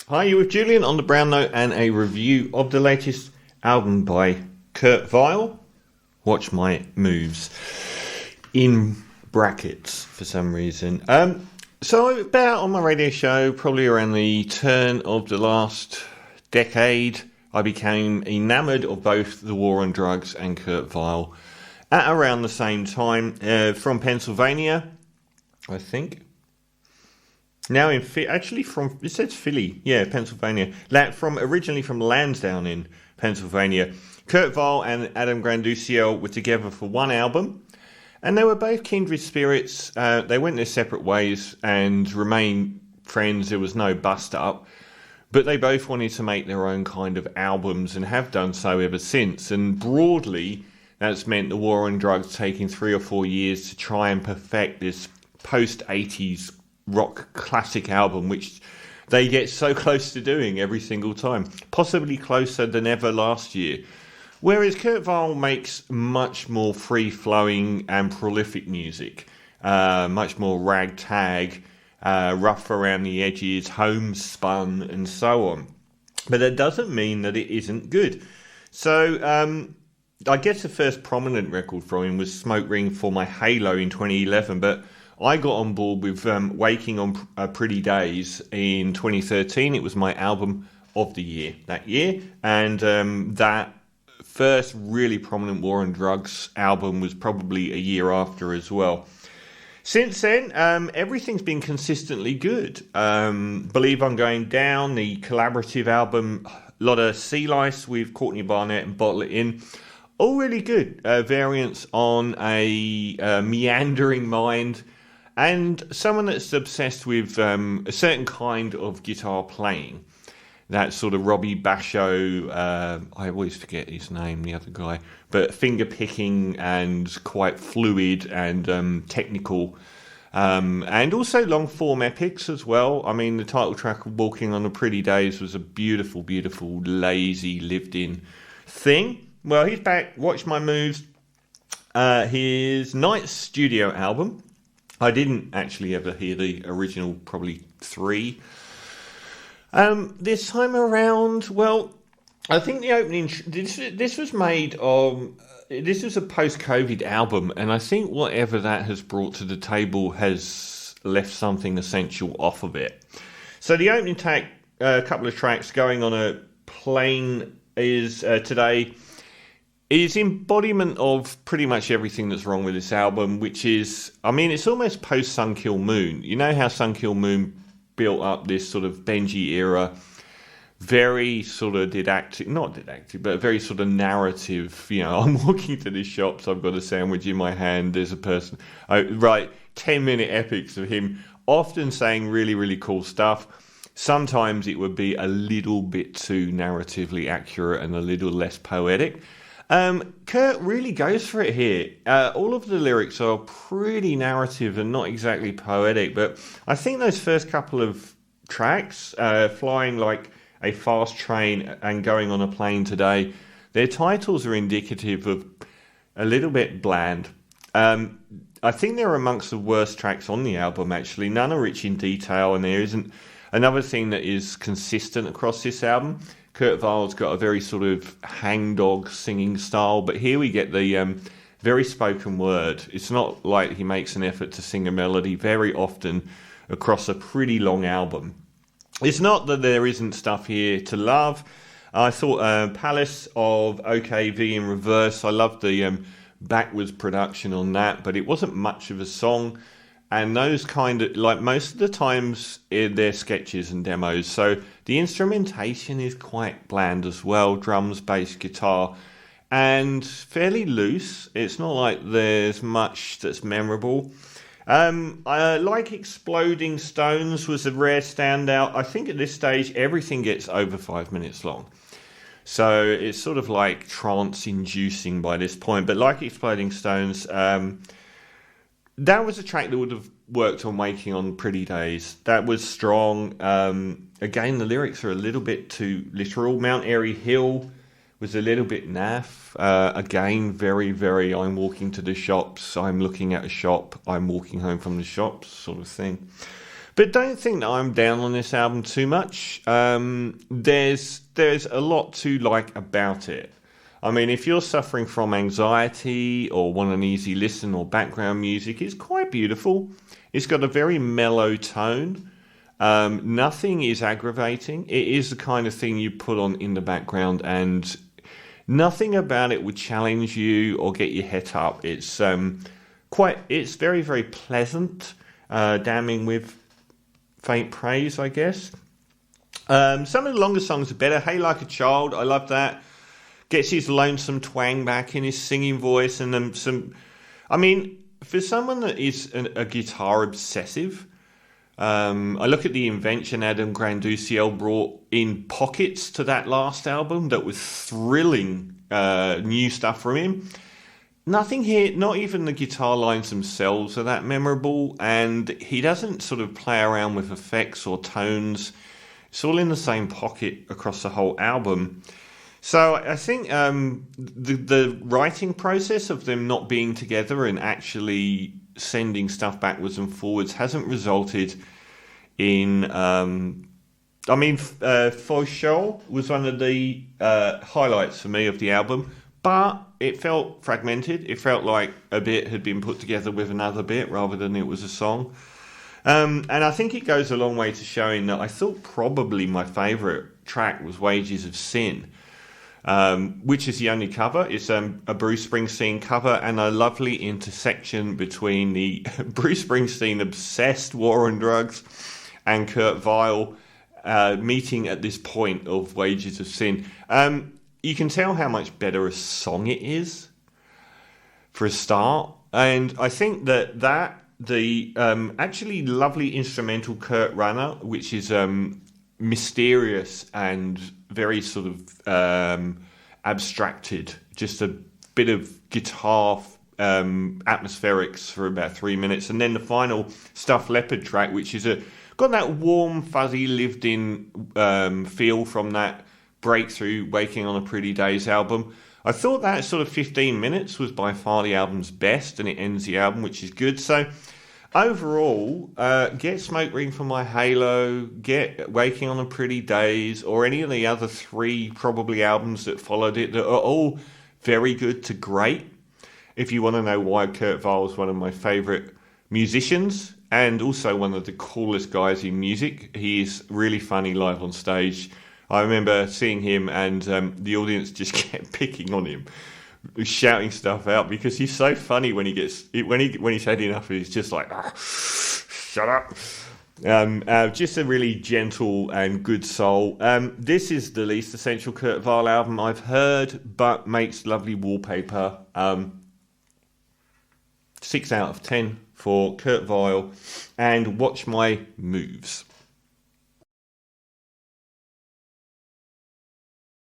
Hi, you with Julian on the Brown Note and a review of the latest album by Kurt Vile. Watch my moves in brackets for some reason. So about on my radio show, probably around the turn of the last decade, I became enamoured of both The War on Drugs and Kurt Vile at around the same time. From Pennsylvania, I think. Now in actually from it says Philly, Pennsylvania. Originally from Lansdowne in Pennsylvania. Kurt Vile and Adam Granduciel were together for one album, and they were both kindred spirits. They went their separate ways and remained friends. There was no bust up, but they both wanted to make their own kind of albums and have done so ever since. And broadly, that's meant The War on Drugs taking 3 or 4 years to try and perfect this post-80s rock classic album, which they get so close to doing every single time, possibly closer than ever last year. Whereas Kurt Vile makes much more free-flowing and prolific music, much more ragtag, rough around the edges, homespun, and so on. But that doesn't mean that it isn't good. So I guess the first prominent record from him was Smoke Ring for My Halo in 2011, but I got on board with Waking on Pretty Days in 2013. It was my album of the year that year. And that first really prominent War on Drugs album was probably a year after as well. Since then, everything's been consistently good. Believe I'm Going Down, the collaborative album, a lot of Sea Lice with Courtney Barnett and Bottle It In. All really good. Variants on a meandering mind. And someone that's obsessed with a certain kind of guitar playing. That sort of Robbie Basho, I always forget his name, the other guy. But finger picking and quite fluid and technical. And also long form epics as well. I mean, the title track of Walking on the Pretty Days was a beautiful, beautiful, lazy, lived in thing. Well, he's back. Watch my moves. His Night studio album. I didn't actually ever hear the original, probably 3. This time around, well, I think the opening... This was made of... This was a post-COVID album, and I think whatever that has brought to the table has left something essential off of it. So the opening track, a couple of tracks, Going on a Plane is today... is embodiment of pretty much everything that's wrong with this album, which is, I mean, it's almost post Sun Kil Moon. You know how Sun Kil Moon built up this sort of Benji era, very sort of not didactic, but very sort of narrative. You know, I'm walking to the shops, I've got a sandwich in my hand, there's a person, 10-minute epics of him often saying really, really cool stuff. Sometimes it would be a little bit too narratively accurate and a little less poetic. Kurt really goes for it here. All of the lyrics are pretty narrative and not exactly poetic, but I think those first couple of tracks, Flying Like a Fast Train and Going on a Plane Today, their titles are indicative of a little bit bland. I think they're amongst the worst tracks on the album, actually. None are rich in detail, and there isn't another thing that is consistent across this album. Kurt Vile's got a very sort of hangdog singing style, but here we get the very spoken word. It's not like he makes an effort to sing a melody very often across a pretty long album. It's not that there isn't stuff here to love. I thought Palace of OKV in Reverse, I loved the backwards production on that, but it wasn't much of a song. And those kind of, like most of the times, they're sketches and demos. So the instrumentation is quite bland as well. Drums, bass, guitar, and fairly loose. It's not like there's much that's memorable. I like Exploding Stones was a rare standout. I think at this stage, everything gets over 5 minutes long. So it's sort of like trance-inducing by this point. But like Exploding Stones... that was a track that would have worked on Waking on Pretty Days. That was strong. Again, the lyrics are a little bit too literal. Mount Airy Hill was a little bit naff. Again, very, very, I'm walking to the shops, I'm looking at a shop, I'm walking home from the shops sort of thing. But don't think that I'm down on this album too much. There's a lot to like about it. I mean, if you're suffering from anxiety or want an easy listen or background music, it's quite beautiful. It's got a very mellow tone. Nothing is aggravating. It is the kind of thing you put on in the background, and nothing about it would challenge you or get your head up. It's it's very, very pleasant, damning with faint praise, I guess. Some of the longer songs are better. Hey Like a Child, I love that. Gets his lonesome twang back in his singing voice, and I mean, for someone that is a guitar obsessive, I look at the invention Adam Granduciel brought in pockets to that last album that was thrilling new stuff from him. Nothing here, not even the guitar lines themselves are that memorable, and he doesn't sort of play around with effects or tones. It's all in the same pocket across the whole album. So I think the writing process of them not being together and actually sending stuff backwards and forwards hasn't resulted in... For Sure was one of the highlights for me of the album, but it felt fragmented. It felt like a bit had been put together with another bit rather than it was a song. And I think it goes a long way to showing that I thought probably my favourite track was Wages of Sin, which is the only cover. It's a Bruce Springsteen cover, and a lovely intersection between the Bruce Springsteen obsessed War on Drugs and Kurt Weill meeting at this point of Wages of Sin. You can tell how much better a song it is for a start, and I think that the actually lovely instrumental Kurt Runner, which is mysterious and very sort of abstracted, just a bit of guitar atmospherics for about 3 minutes, and then the final Stuffed Leopard track, which is got that warm, fuzzy, lived-in feel from that breakthrough Waking on a Pretty Days album. I thought that sort of 15 minutes was by far the album's best, and it ends the album, which is good. So overall, get Smoke Ring for My Halo, get Waking on a Pretty Days, or any of the other 3 probably albums that followed it that are all very good to great. If you want to know why Kurt Weill is one of my favourite musicians and also one of the coolest guys in music, he is really funny live on stage. I remember seeing him and the audience just kept picking on him, shouting stuff out because he's so funny when he's had enough. He's just like, shut up. Just a really gentle and good soul. This is the least essential Kurt Weill album I've heard, but makes lovely wallpaper. 6 out of 10 for Kurt Weill, and Watch My Moves.